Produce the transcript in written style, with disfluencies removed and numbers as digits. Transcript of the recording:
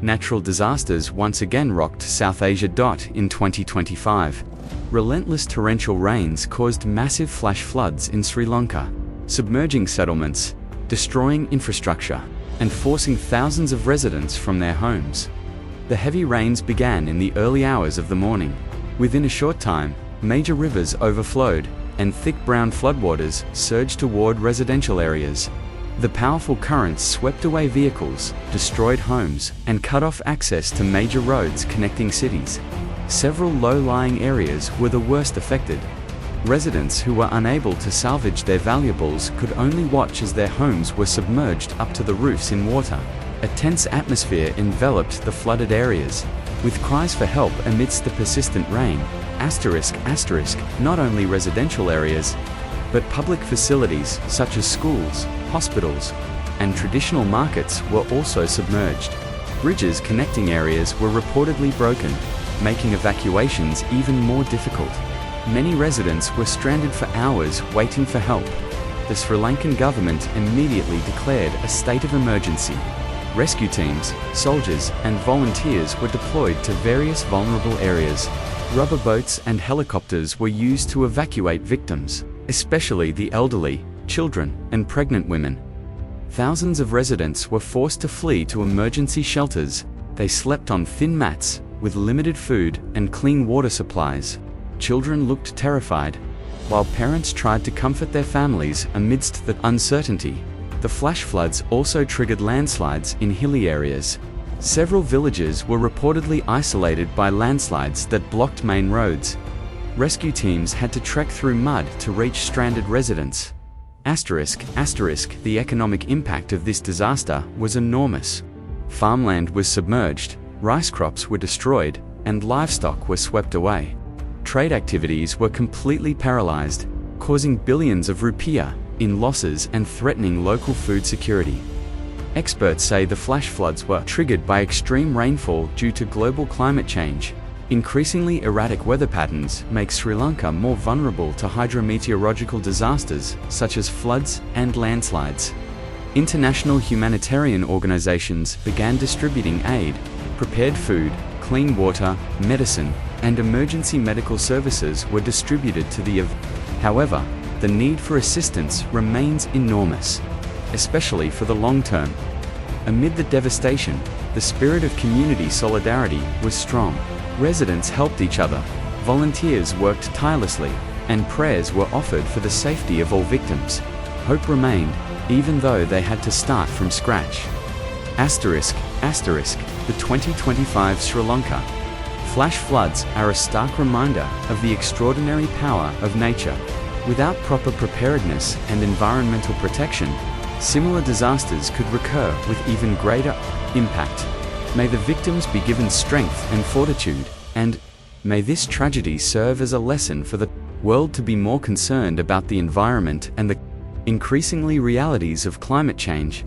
Natural disasters once again rocked South Asia. In 2025, relentless torrential rains caused massive flash floods in Sri Lanka, submerging settlements, destroying infrastructure, and forcing thousands of residents from their homes. The heavy rains began in the early hours of the morning. Within a short time, major rivers overflowed, and thick brown floodwaters surged toward residential areas. The powerful currents swept away vehicles, destroyed homes, and cut off access to major roads connecting cities. Several low-lying areas were the worst affected. Residents who were unable to salvage their valuables could only watch as their homes were submerged up to the roofs in water. A tense atmosphere enveloped the flooded areas, with cries for help amidst the persistent rain. Not only residential areas, but public facilities such as schools, hospitals, and traditional markets were also submerged. Bridges connecting areas were reportedly broken, making evacuations even more difficult. Many residents were stranded for hours waiting for help. The Sri Lankan government immediately declared a state of emergency. Rescue teams, soldiers, and volunteers were deployed to various vulnerable areas. Rubber boats and helicopters were used to evacuate victims, especially the elderly, children, and pregnant women. Thousands of residents were forced to flee to emergency shelters. They slept on thin mats, with limited food and clean water supplies. Children looked terrified, while parents tried to comfort their families amidst the uncertainty. The flash floods also triggered landslides in hilly areas. Several villages were reportedly isolated by landslides that blocked main roads. Rescue teams had to trek through mud to reach stranded residents. The economic impact of this disaster was enormous. Farmland was submerged, rice crops were destroyed, and livestock were swept away. Trade activities were completely paralyzed, causing billions of rupiah in losses and threatening local food security. Experts say the flash floods were triggered by extreme rainfall due to global climate change. Increasingly erratic weather patterns make Sri Lanka more vulnerable to hydrometeorological disasters such as floods and landslides. International humanitarian organizations began distributing aid, prepared food, clean water, medicine, and emergency medical services were distributed to the However, the need for assistance remains enormous, especially for the long term. Amid the devastation, the spirit of community solidarity was strong. Residents helped each other, volunteers worked tirelessly, and prayers were offered for the safety of all victims. Hope remained, even though they had to start from scratch. The 2025 Sri Lanka flash floods are a stark reminder of the extraordinary power of nature. Without proper preparedness and environmental protection, similar disasters could recur with even greater impact. May the victims be given strength and fortitude, and may this tragedy serve as a lesson for the world to be more concerned about the environment and the increasingly realities of climate change.